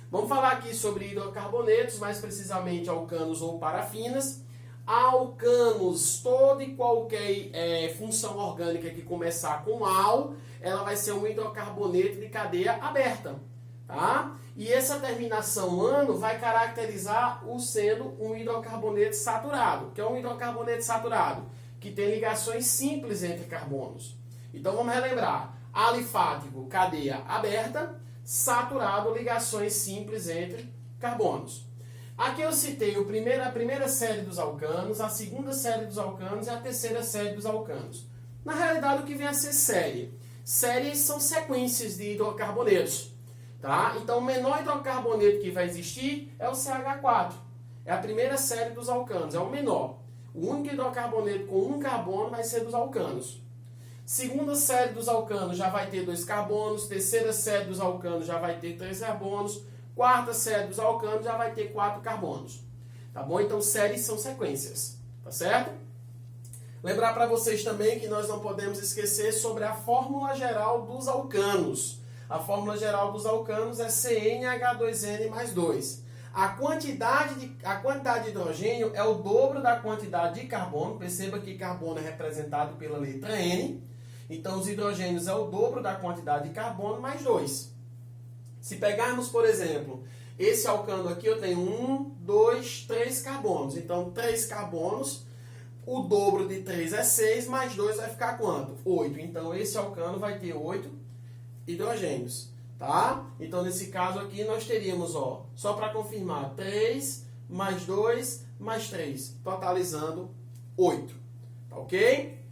Vamos falar aqui sobre hidrocarbonetos, mais precisamente alcanos ou parafinas. Alcanos, toda e qualquer função orgânica que começar com al, ela vai ser um hidrocarboneto de cadeia aberta. Tá? E essa terminação ano vai caracterizar o sendo um hidrocarboneto saturado. Que é um hidrocarboneto saturado? Que tem ligações simples entre carbonos. Então vamos relembrar. Alifático, cadeia aberta. Saturado, ligações simples entre carbonos. Aqui eu citei a primeira série dos alcanos, a segunda série dos alcanos e a terceira série dos alcanos. Na realidade, o que vem a ser série? Séries são sequências de hidrocarbonetos. Tá? Então, o menor hidrocarboneto que vai existir é o CH4. É a primeira série dos alcanos, é o menor. O único hidrocarboneto com um carbono vai ser dos alcanos. Segunda série dos alcanos já vai ter 2 carbonos. Terceira série dos alcanos já vai ter 3 carbonos. Quarta série dos alcanos já vai ter 4 carbonos. Tá bom? Então, séries são sequências. Tá certo? Lembrar para vocês também que nós não podemos esquecer sobre a fórmula geral dos alcanos. A fórmula geral dos alcanos é CnH2n mais 2. A quantidade de hidrogênio é o dobro da quantidade de carbono. Perceba que carbono é representado pela letra N. Então, os hidrogênios é o dobro da quantidade de carbono mais 2. Se pegarmos, por exemplo, esse alcano aqui, eu tenho 1, 2, 3 carbonos. Então, 3 carbonos, o dobro de 3 é 6, mais 2 vai ficar quanto? 8. Então, esse alcano vai ter 8 hidrogênios. Tá? Então, nesse caso aqui, nós teríamos, ó, só para confirmar, 3 mais 2 mais 3, totalizando 8. Tá ok?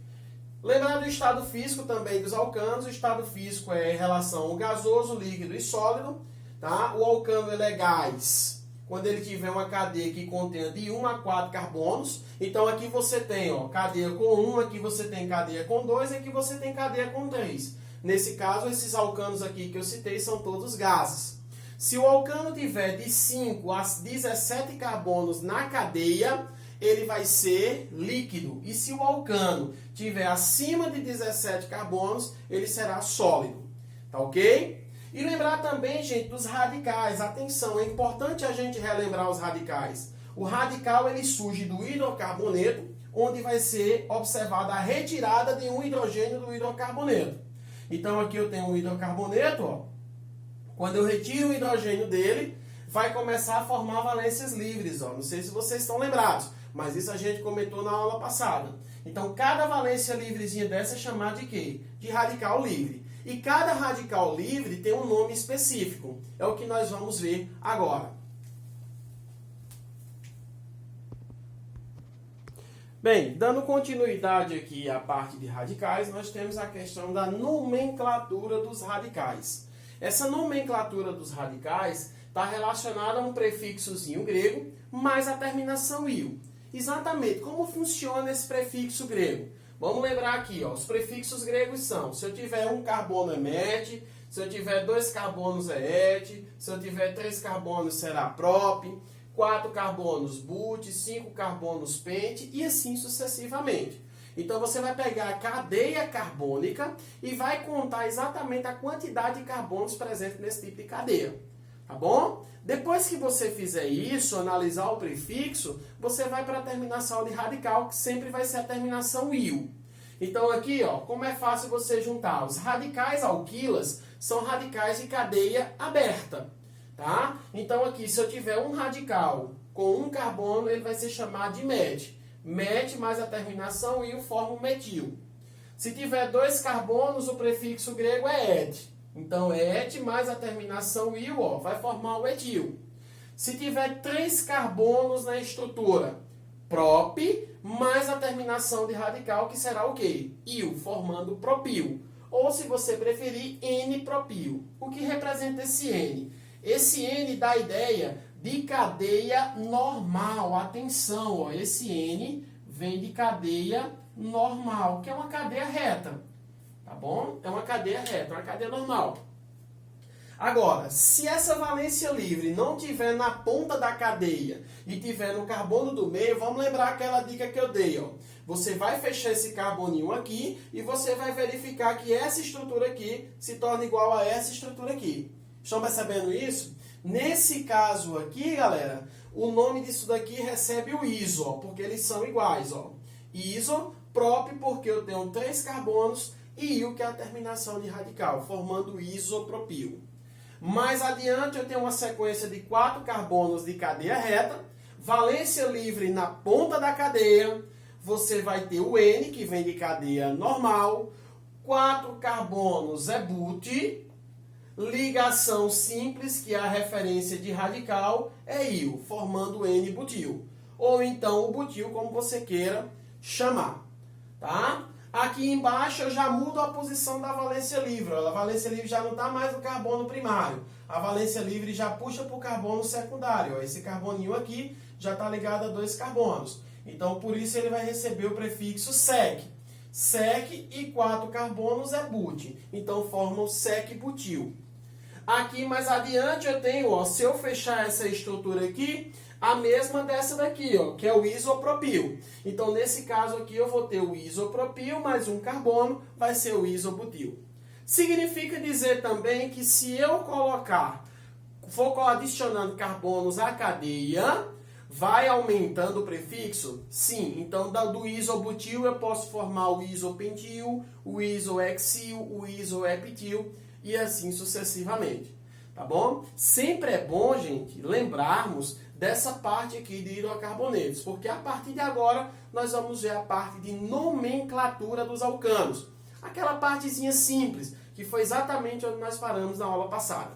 Lembrando do estado físico também dos alcanos, o estado físico é em relação ao gasoso, líquido e sólido. Tá? O alcano ele é gás quando ele tiver uma cadeia que contenha de 1 a 4 carbonos. Então aqui você tem ó, cadeia com 1, aqui você tem cadeia com 2 e aqui você tem cadeia com 3. Nesse caso, esses alcanos aqui que eu citei são todos gases. Se o alcano tiver de 5 a 17 carbonos na cadeia, ele vai ser líquido. E se o alcano tiver acima de 17 carbonos, ele será sólido. Tá ok? E lembrar também, gente, dos radicais. Atenção, é importante a gente relembrar os radicais. O radical ele surge do hidrocarboneto, onde vai ser observada a retirada de um hidrogênio do hidrocarboneto. Então aqui eu tenho um hidrocarboneto, ó. Quando eu retiro o hidrogênio dele, vai começar a formar valências livres, ó. Não sei se vocês estão lembrados, mas isso a gente comentou na aula passada. Então cada valência livrezinha dessa é chamada de quê? De radical livre. E cada radical livre tem um nome específico. É o que nós vamos ver agora. Bem, dando continuidade aqui à parte de radicais, nós temos a questão da nomenclatura dos radicais. Essa nomenclatura dos radicais está relacionada a um prefixozinho grego, mais a terminação -io. Exatamente, como funciona esse prefixo grego? Vamos lembrar aqui, ó, os prefixos gregos são, se eu tiver um carbono é met, se eu tiver 2 carbonos é et, se eu tiver 3 carbonos será prop, 4 carbonos but, 5 carbonos pente e assim sucessivamente. Então você vai pegar a cadeia carbônica e vai contar exatamente a quantidade de carbonos presentes nesse tipo de cadeia. Tá bom? Depois que você fizer isso, analisar o prefixo, você vai para a terminação de radical, que sempre vai ser a terminação -io. Então aqui, ó, como é fácil você juntar? Os radicais alquilas são radicais de cadeia aberta. Tá? Então aqui, se eu tiver um radical com um carbono, ele vai ser chamado de met. Met mais a terminação -io forma o metil. Se tiver 2 carbonos, o prefixo grego é et. Então, et mais a terminação -io, ó, vai formar o etil. Se tiver 3 carbonos na estrutura, prop mais a terminação de radical, que será o quê? -io, formando propil. Ou, se você preferir, N-propil. O que representa esse N? Esse N dá a ideia de cadeia normal. Atenção, ó, esse N vem de cadeia normal, que é uma cadeia reta. Tá bom? É uma cadeia reta, uma cadeia normal. Agora, se essa valência livre não tiver na ponta da cadeia e tiver no carbono do meio, vamos lembrar aquela dica que eu dei, ó. Você vai fechar esse carboninho aqui e você vai verificar que essa estrutura aqui se torna igual a essa estrutura aqui. Estão percebendo isso? Nesse caso aqui, galera, o nome disso daqui recebe o iso, ó, porque eles são iguais. Ó. Iso, próprio, porque eu tenho 3 carbonos, e il, que é a terminação de radical, formando isopropil. Mais adiante, eu tenho uma sequência de 4 carbonos de cadeia reta, valência livre na ponta da cadeia, você vai ter o N, que vem de cadeia normal, 4 carbonos é but, ligação simples, que é a referência de radical, é il, formando N-butil. Ou então o butil, como você queira chamar. Tá? Aqui embaixo eu já mudo a posição da valência livre. A valência livre já não está mais no carbono primário. A valência livre já puxa para o carbono secundário. Esse carboninho aqui já está ligado a 2 carbonos. Então, por isso ele vai receber o prefixo sec. Sec e 4 carbonos é but. Então, formam sec-butil. Aqui mais adiante eu tenho, ó, se eu fechar essa estrutura aqui, a mesma dessa daqui, ó, que é o isopropil. Então, nesse caso aqui, eu vou ter o isopropil mais um carbono, vai ser o isobutil. Significa dizer também que se eu for adicionando carbonos à cadeia, vai aumentando o prefixo? Sim. Então, do isobutil eu posso formar o isopentil, o isohexil, o isoepitil e assim sucessivamente. Tá bom? Sempre é bom, gente, lembrarmos dessa parte aqui de hidrocarbonetos, porque a partir de agora nós vamos ver a parte de nomenclatura dos alcanos. Aquela partezinha simples, que foi exatamente onde nós paramos na aula passada.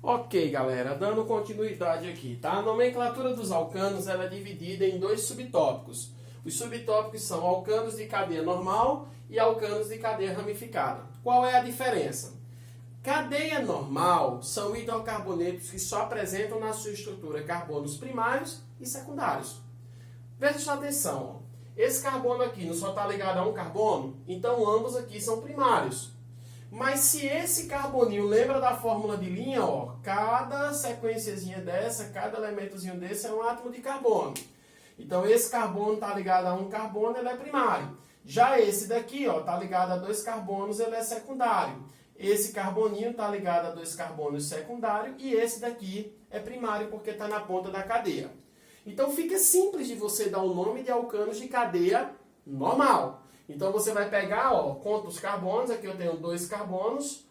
Ok, galera, dando continuidade aqui, tá? A nomenclatura dos alcanos ela é dividida em 2 subtópicos. Os subtópicos são alcanos de cadeia normal e alcanos de cadeia ramificada. Qual é a diferença? Cadeia normal são hidrocarbonetos que só apresentam na sua estrutura carbonos primários e secundários. Presta atenção, ó. Esse carbono aqui não só está ligado a um carbono, então ambos aqui são primários. Mas se esse carboninho lembra da fórmula de linha, ó, cada sequenciazinha dessa, cada elementozinho desse é um átomo de carbono. Então esse carbono está ligado a um carbono, ele é primário. Já esse daqui está ligado a 2 carbonos, ele é secundário. Esse carboninho está ligado a 2 carbonos secundário e esse daqui é primário porque está na ponta da cadeia. Então fica simples de você dar o nome de alcanos de cadeia normal. Então você vai pegar, ó, conta os carbonos, aqui eu tenho 2 carbonos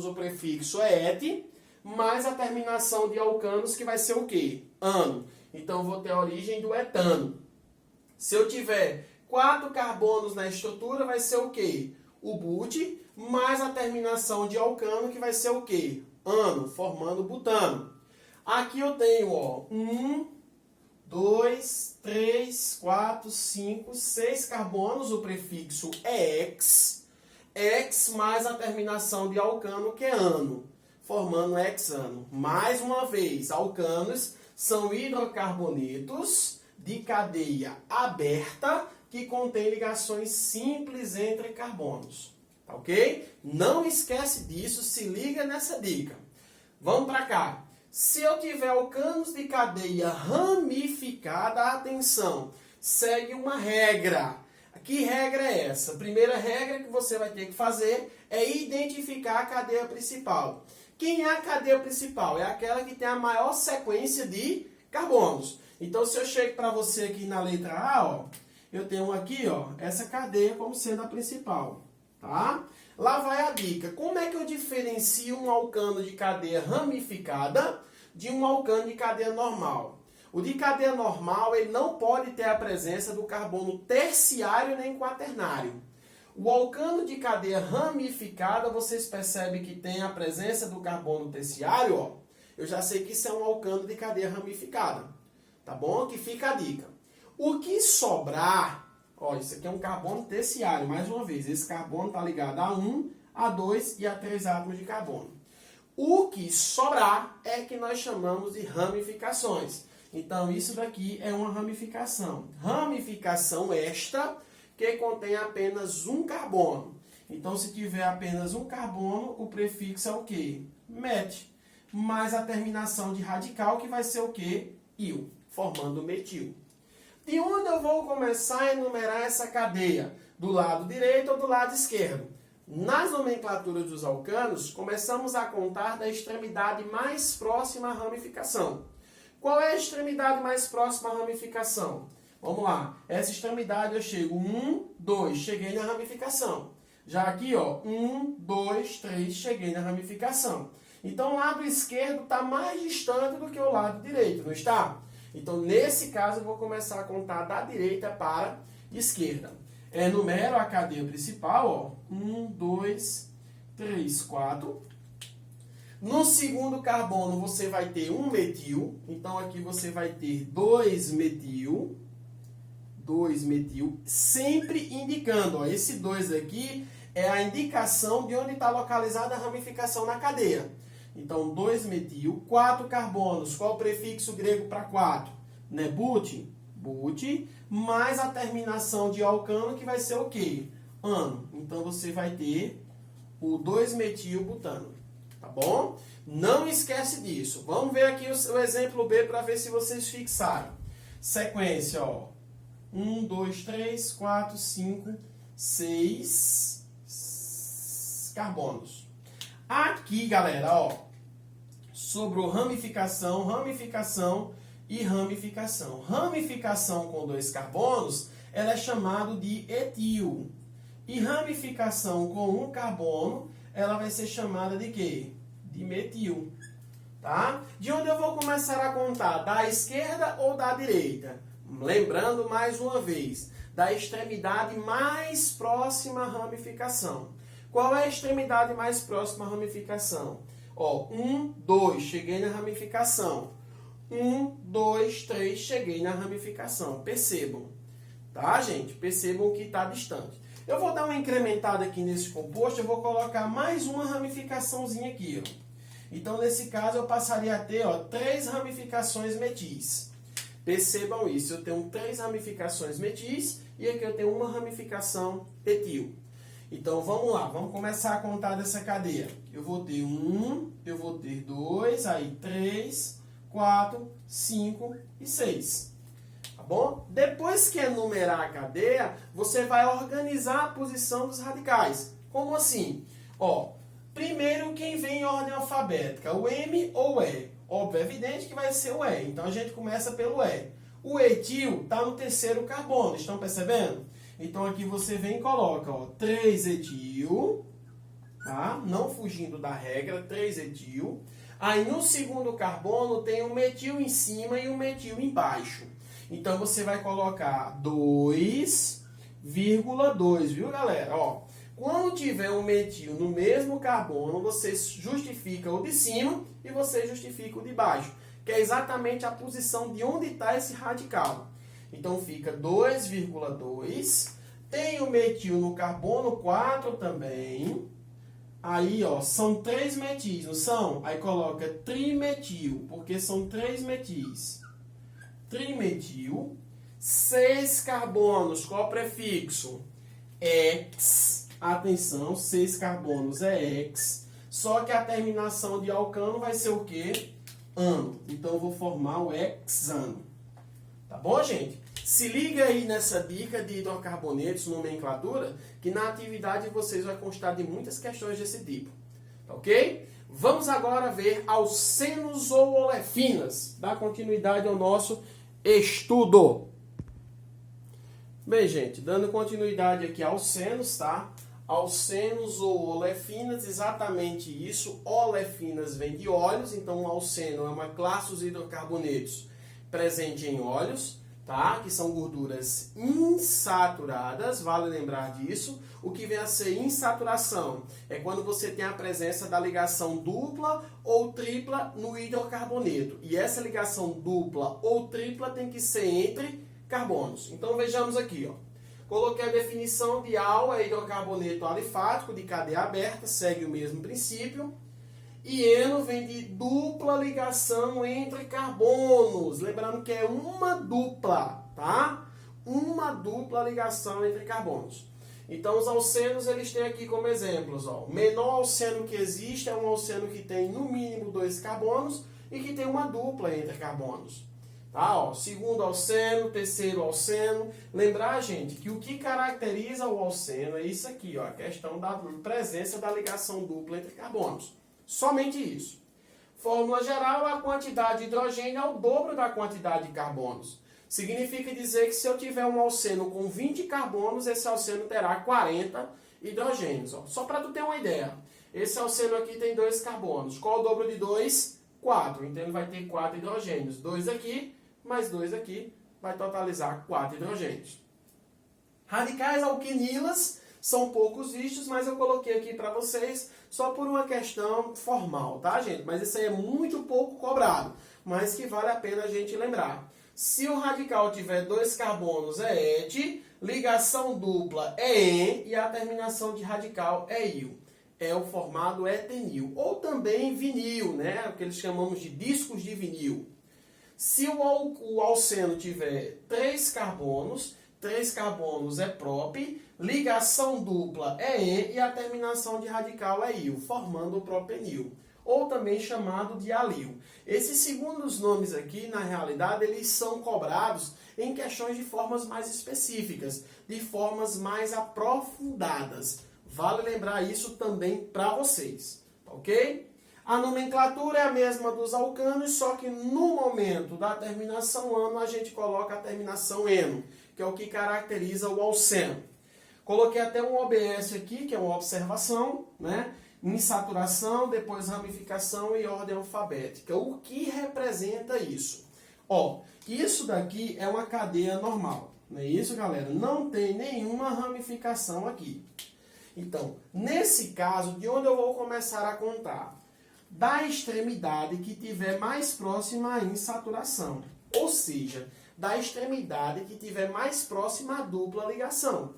o prefixo é et, mais a terminação de alcanos que vai ser o quê? Ano. Então eu vou ter a origem do etano. Se eu tiver 4 carbonos na estrutura, vai ser o quê? O but, mais a terminação de alcano, que vai ser o quê? Ano, formando butano. Aqui eu tenho, ó, 1, 2, 3, 4, 5, 6 carbonos, o prefixo é ex. Ex mais a terminação de alcano, que é ano, formando hexano. Mais uma vez, alcanos são hidrocarbonetos de cadeia aberta que contém ligações simples entre carbonos. Tá ok? Não esquece disso, se liga nessa dica. Vamos para cá. Se eu tiver alcanos de cadeia ramificada, atenção, segue uma regra. Que regra é essa? A primeira regra que você vai ter que fazer é identificar a cadeia principal. Quem é a cadeia principal? É aquela que tem a maior sequência de carbonos. Então, se eu chego para você aqui na letra A, ó, eu tenho aqui, ó, essa cadeia como sendo a principal, tá? Lá vai a dica. Como é que eu diferencio um alcano de cadeia ramificada de um alcano de cadeia normal? O de cadeia normal, ele não pode ter a presença do carbono terciário nem quaternário. O alcano de cadeia ramificada, vocês percebem que tem a presença do carbono terciário, ó. Eu já sei que isso é um alcano de cadeia ramificada. Tá bom? Que fica a dica. O que sobrar, ó, isso aqui é um carbono terciário, mais uma vez. Esse carbono está ligado a 1, a 2 e a 3 átomos de carbono. O que sobrar é que nós chamamos de ramificações. Então, isso daqui é uma ramificação. Ramificação esta que contém apenas um carbono. Então, se tiver apenas um carbono, o prefixo é o quê? Met. Mais a terminação de radical, que vai ser o quê? Il, formando metil. De onde eu vou começar a enumerar essa cadeia? Do lado direito ou do lado esquerdo? Nas nomenclaturas dos alcanos, começamos a contar da extremidade mais próxima à ramificação. Qual é a extremidade mais próxima à ramificação? Vamos lá. Essa extremidade eu chego 1, 2, cheguei na ramificação. Já aqui, ó, 1, 2, 3, cheguei na ramificação. Então, o lado esquerdo está mais distante do que o lado direito, não está? Então, nesse caso, eu vou começar a contar da direita para a esquerda. Enumero a cadeia principal, ó. 1, 2, 3, 4. No segundo carbono, você vai ter um metil. Então, aqui você vai ter 2 metil. 2 metil. Sempre indicando, ó. Esse 2 aqui é a indicação de onde está localizada a ramificação na cadeia. Então, 2 metil. 4 carbonos. Qual o prefixo grego para 4? Né? But. Mais a terminação de alcano, que vai ser o quê? Ano. Então, você vai ter o 2-metil-butano. Tá bom? Não esquece disso. Vamos ver aqui o exemplo B para ver se vocês fixaram. Sequência, ó. 1, 2, 3, 4, 5, 6 carbonos. Aqui, galera, ó. Sobrou ramificação e ramificação. Ramificação com 2 carbonos, ela é chamada de etil. E ramificação com 1 carbono, ela vai ser chamada de quê? De metil. Tá? De onde eu vou começar a contar? Da esquerda ou da direita? Lembrando mais uma vez, da extremidade mais próxima à ramificação. Qual é a extremidade mais próxima à ramificação? Ó, 1, 2, cheguei na ramificação. 1, 2, 3, cheguei na ramificação. Percebam, tá, gente? Percebam que está distante. Eu vou dar uma incrementada aqui nesse composto, eu vou colocar mais uma ramificaçãozinha aqui, ó. Então, nesse caso, eu passaria a ter, ó, 3 ramificações metis. Percebam isso, eu tenho 3 ramificações metis e aqui eu tenho uma ramificação etil. Então, vamos lá, vamos começar a contar dessa cadeia. Eu vou ter 1, eu vou ter 2, aí 3, 4, 5 e 6. Tá bom? Depois que enumerar a cadeia, você vai organizar a posição dos radicais. Como assim? Ó, primeiro quem vem em ordem alfabética, o M ou o E? Óbvio, é evidente que vai ser o E. Então, a gente começa pelo E. O etil está no terceiro carbono, estão percebendo? Então, aqui você vem e coloca, ó, 3 etil, tá? Não fugindo da regra, 3 etil. Aí, no segundo carbono, tem um metil em cima e um metil embaixo. Então, você vai colocar 2,2, viu, galera? Ó, quando tiver um metil no mesmo carbono, você justifica o de cima e você justifica o de baixo, que é exatamente a posição de onde está esse radical. Então, fica 2,2. Tem o metil no carbono 4 também. Aí, ó, são 3 metis, não são? Aí coloca trimetil, porque são 3 metis. Trimetil. 6 carbonos, qual é o prefixo? X. Atenção, 6 carbonos é X. Só que a terminação de alcano vai ser o quê? Ano. Então, eu vou formar o hexano. Tá bom, gente? Se liga aí nessa dica de hidrocarbonetos, nomenclatura, que na atividade vocês vão constar de muitas questões desse tipo. Tá ok? Vamos agora ver alcenos ou olefinas. Dar continuidade ao nosso estudo. Bem, gente, dando continuidade aqui aos alcenos, tá? Alcenos ou olefinas, exatamente isso. Olefinas vem de óleos, então o alceno é uma classe dos hidrocarbonetos presente em óleos, tá? Que são gorduras insaturadas, vale lembrar disso. O que vem a ser insaturação é quando você tem a presença da ligação dupla ou tripla no hidrocarboneto. E essa ligação dupla ou tripla tem que ser entre carbonos. Então vejamos aqui, ó. Coloquei a definição de AL, é hidrocarboneto alifático de cadeia aberta, segue o mesmo princípio. E eno vem de dupla ligação entre carbonos. Lembrando que é uma dupla, tá? Uma dupla ligação entre carbonos. Então, os alcenos, eles têm aqui como exemplos, ó. O menor alceno que existe é um alceno que tem, no mínimo, 2 carbonos e que tem uma dupla entre carbonos. Tá? Ó, segundo alceno, terceiro alceno. Lembrar, gente, que o que caracteriza o alceno é isso aqui, ó, a questão da presença da ligação dupla entre carbonos. Somente isso. Fórmula geral, a quantidade de hidrogênio é o dobro da quantidade de carbonos. Significa dizer que se eu tiver um alceno com 20 carbonos, esse alceno terá 40 hidrogênios. Ó. Só para tu ter uma ideia. Esse alceno aqui tem 2 carbonos. Qual o dobro de 2? 4. Então ele vai ter 4 hidrogênios. 2 aqui, mais 2 aqui, vai totalizar 4 hidrogênios. Radicais alquinilas são poucos vistos, mas eu coloquei aqui para vocês só por uma questão formal, tá, gente? Mas isso aí é muito pouco cobrado, mas que vale a pena a gente lembrar. Se o radical tiver 2 carbonos é et, ligação dupla é en e a terminação de radical é il. É o formado etenil, ou também vinil, né? O que eles chamamos de discos de vinil. Se o alceno tiver 3 carbonos é prop, ligação dupla é en e a terminação de radical é il, formando o propenil, ou também chamado de alil. Esses segundos nomes aqui, na realidade, eles são cobrados em questões de formas mais específicas, de formas mais aprofundadas. Vale lembrar isso também para vocês, ok? A nomenclatura é a mesma dos alcanos, só que no momento da terminação ano, a gente coloca a terminação eno, que é o que caracteriza o alceno. Coloquei até um OBS aqui, que é uma observação, né? Insaturação, depois ramificação e ordem alfabética. O que representa isso? Ó, isso daqui é uma cadeia normal, não é isso, galera? Não tem nenhuma ramificação aqui. Então, nesse caso, de onde eu vou começar a contar? Da extremidade que tiver mais próxima à insaturação. Ou seja, da extremidade que tiver mais próxima à dupla ligação.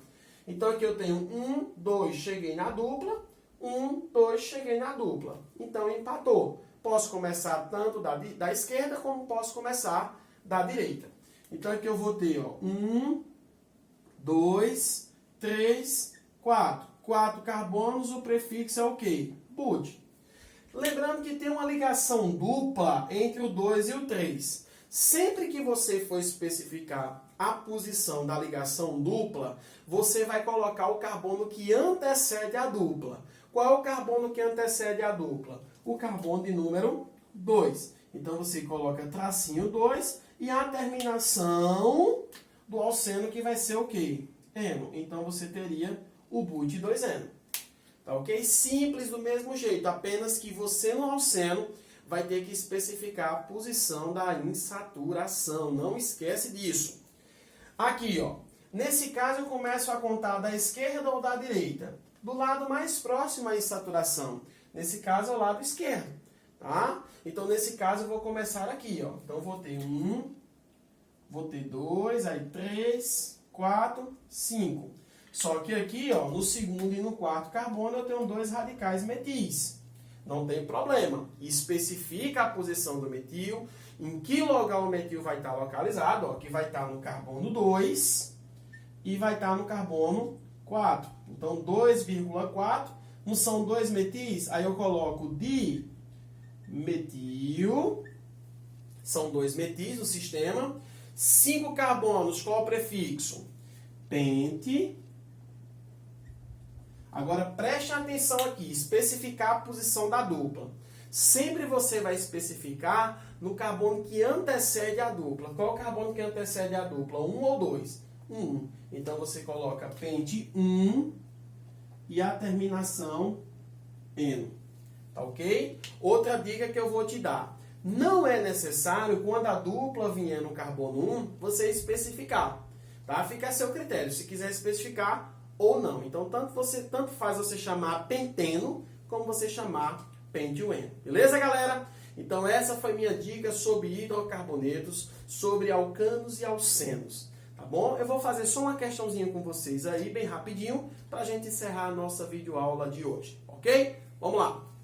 Então, aqui eu tenho 1, 2, cheguei na dupla. 1, 2, cheguei na dupla. Então, empatou. Posso começar tanto da esquerda, como posso começar da direita. Então, aqui eu vou ter 1, 2, 3, 4. 4 carbonos, o prefixo é o quê? Bud. Lembrando que tem uma ligação dupla entre o 2 e o 3. Sempre que você for especificar a posição da ligação dupla, você vai colocar o carbono que antecede a dupla. Qual é o carbono que antecede a dupla? O carbono de número 2. Então você coloca tracinho 2 e a terminação do alceno que vai ser o quê? Eno. Então você teria o but 2N. Tá ok? Simples do mesmo jeito, apenas que você no alceno vai ter que especificar a posição da insaturação. Não esquece disso. Aqui, ó. Nesse caso eu começo a contar da esquerda ou da direita. Do lado mais próximo à insaturação. Nesse caso é o lado esquerdo. Tá? Então nesse caso eu vou começar aqui, ó. Então vou ter 1, vou ter 2, aí 3, 4, 5. Só que aqui, ó, no segundo e no quarto carbono, eu tenho 2 radicais metis. Não tem problema. Especifica a posição do metil, em que lugar o metil vai estar localizado, ó, que vai estar no carbono 2 e vai estar no carbono 4. Então, 2,4, não são 2 metis? Aí eu coloco dimetil, são 2 metis no sistema. 5 carbonos, qual o prefixo? Pente. Agora, preste atenção aqui, especificar a posição da dupla. Sempre você vai especificar no carbono que antecede a dupla. Qual é o carbono que antecede a dupla? 1 ou 2? 1. Então, você coloca pente 1 e a terminação eno. Tá ok? Outra dica que eu vou te dar. Não é necessário, quando a dupla vier no carbono 1, você especificar. Tá? Fica a seu critério. Se quiser especificar, ou não. Então, tanto faz você chamar penteno, como você chamar pente-eno. Beleza, galera? Então, essa foi minha dica sobre hidrocarbonetos, sobre alcanos e alcenos. Tá bom? Eu vou fazer só uma questãozinha com vocês aí, bem rapidinho, para a gente encerrar a nossa videoaula de hoje. Ok? Vamos lá!